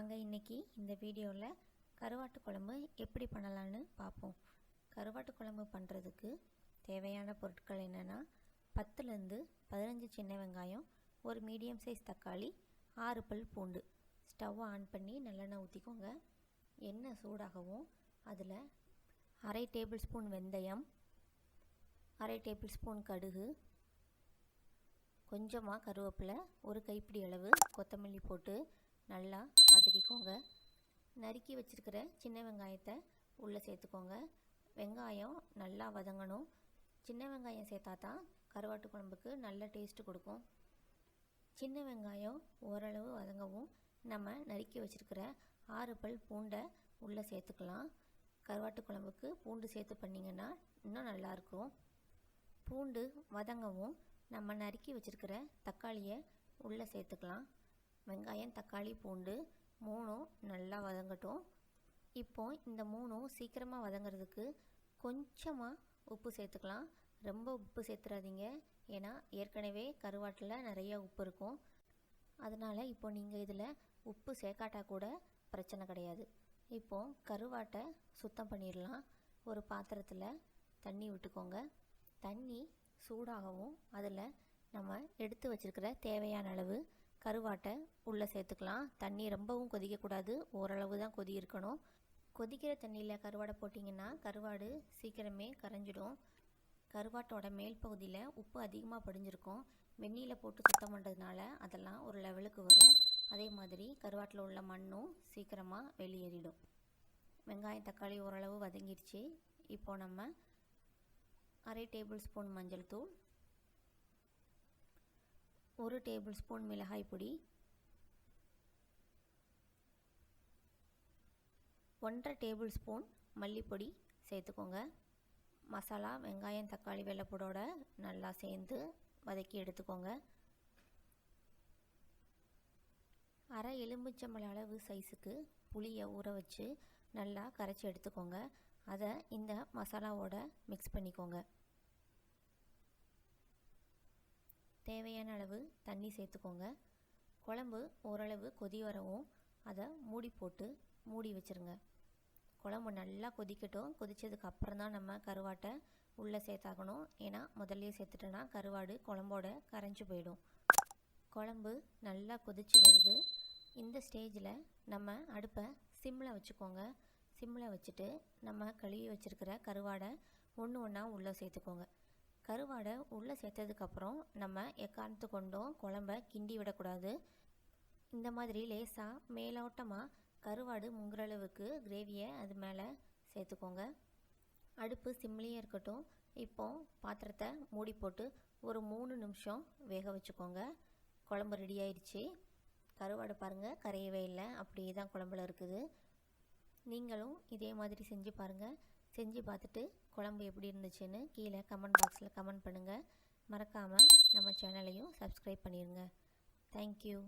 வாங்க இன்னைக்கு இந்த வீடியோவில் கருவாட்டு குழம்பு எப்படி பண்ணலான்னு பார்ப்போம். கருவாட்டு குழம்பு பண்ணுறதுக்கு தேவையான பொருட்கள் என்னென்னா 10லேருந்து 15 சின்ன வெங்காயம், ஒரு மீடியம் சைஸ் தக்காளி, 6 பல் பூண்டு. ஸ்டவ்வை ஆன் பண்ணி நல்லெண்ணெய் ஊற்றிக்கோங்க. எண்ணெய் சூடாகவும் அதில் 1/2 டேபிள் ஸ்பூன் வெந்தயம், 1/2 டேபிள் ஸ்பூன் கடுகு, கொஞ்சமாக கருவேப்பிலை, ஒரு கைப்பிடி அளவு கொத்தமல்லி போட்டு நல்லா வதக்கிக்கோங்க. நறுக்கி வச்சுருக்கிற சின்ன வெங்காயத்தை உள்ளே சேர்த்துக்கோங்க. வெங்காயம் நல்லா வதங்கணும். சின்ன வெங்காயம் சேர்த்தா தான் கருவாட்டு குழம்புக்கு நல்ல டேஸ்ட்டு கொடுக்கும். சின்ன வெங்காயம் ஓரளவு வதங்கவும் நம்ம நறுக்கி வச்சுருக்கிற 6 பல் பூண்டை உள்ளே சேர்த்துக்கலாம். கருவாட்டு குழம்புக்கு பூண்டு சேர்த்து பண்ணிங்கன்னா இன்னும் நல்லாயிருக்கும். பூண்டு வதங்கவும் நம்ம நறுக்கி வச்சுருக்கிற தக்காளியை உள்ளே சேர்த்துக்கலாம். வெங்காயம், தக்காளி, பூண்டு 3ம் நல்லா வதங்கட்டும். இப்போது இந்த 3ம் சீக்கிரமாக வதங்கிறதுக்கு கொஞ்சமாக உப்பு சேர்த்துக்கலாம். ரொம்ப உப்பு சேர்த்துறாதீங்க, ஏன்னா ஏற்கனவே கருவாட்டில் நிறைய உப்பு இருக்கும். அதனால் இப்போ நீங்கள் இதில் உப்பு சேர்க்காட்டா கூட பிரச்சனை கிடையாது. இப்போது கருவாட்டை சுத்தம் பண்ணிடலாம். ஒரு பாத்திரத்தில் தண்ணி விட்டுக்கோங்க. தண்ணி சூடாகவும் அதில் நம்ம எடுத்து வச்சுருக்கிற தேவையான அளவு கருவாட்டை உள்ளே சேர்த்துக்கலாம். தண்ணி ரொம்பவும் கொதிக்கக்கூடாது, ஓரளவு தான் கொதி இருக்கணும். கொதிக்கிற தண்ணியில் கருவாடை போட்டிங்கன்னா கருவாடு சீக்கிரமே கரைஞ்சிடும். கருவாட்டோட மேல் பகுதியில் உப்பு அதிகமாக படிஞ்சிருக்கும். வெந்நீரில் போட்டு சுத்தம் பண்ணுறதுனால அதெல்லாம் ஒரு லெவலுக்கு வரும். அதே மாதிரி கருவாட்டில் உள்ள மண்ணும் சீக்கிரமாக வெளியேறிடும். வெங்காயம், தக்காளி ஓரளவு வதங்கிடுச்சு. இப்போது நம்ம 1/2 டேபிள் ஸ்பூன் மஞ்சள் தூள், 1 டேபிள் ஸ்பூன் மிளகாய் பொடி, 1/2 டேபிள் ஸ்பூன் மல்லிப்பொடி சேர்த்துக்கோங்க. மசாலா வெங்காயம், தக்காளி, வெள்ளைப்பூடோட நல்லா சேர்ந்து வதக்கி எடுத்துக்கோங்க. அரை எலுமிச்சம்பழ அளவு சைஸுக்கு புளியை ஊற வச்சு நல்லா கரைச்சி எடுத்துக்கோங்க. அதை இந்த மசாலாவோட மிக்ஸ் பண்ணிக்கோங்க. தேவையான அளவு தண்ணி சேர்த்துக்கோங்க. குழம்பு ஓரளவு கொதி வரவும் அதை மூடி போட்டு மூடி வச்சுருங்க. குழம்பு நல்லா கொதிக்கட்டும். கொதித்ததுக்கு அப்புறம் தான் நம்ம கருவாட்டை உள்ளே சேர்த்தாக்கணும். ஏன்னா முதல்லையே சேர்த்துட்டோன்னா கருவாடு குழம்போட கரைஞ்சி போயிடும். குழம்பு நல்லா கொதித்து வருது. இந்த ஸ்டேஜில் நம்ம அடுப்பை சிம்மில் வச்சுக்கோங்க. சிம்மில் வச்சுட்டு நம்ம கழுவி வச்சுருக்கிற கருவாடை ஒன்று ஒன்றா உள்ளே சேர்த்துக்கோங்க. கருவாடை உள்ளே சேர்த்ததுக்கப்புறம் நம்ம எக்காரணத்து கொண்டும் குழம்ப கிண்டி விடக்கூடாது. இந்த மாதிரி லேசாக மேலோட்டமாக கருவாடு முங்குற அளவுக்கு கிரேவியை அது மேலே சேர்த்துக்கோங்க. அடுப்பு சிம்லேயே இருக்கட்டும். இப்போது பாத்திரத்தை மூடி போட்டு ஒரு 3 நிமிஷம் வேக வச்சுக்கோங்க. குழம்பு ரெடி ஆயிடுச்சு. கருவாடு பாருங்கள், கரையவே இல்லை, அப்படியே தான் குழம்புல இருக்குது. நீங்களும் இதே மாதிரி செஞ்சு பாருங்கள். செஞ்சு பார்த்துட்டு குழம்பு எப்படி இருந்துச்சுன்னு கீழே கமெண்ட் பாக்ஸில் கமெண்ட் பண்ணுங்கள். மறக்காமல் நம்ம சேனலையும் சப்ஸ்கிரைப் பண்ணிடுங்க. தேங்க்யூ.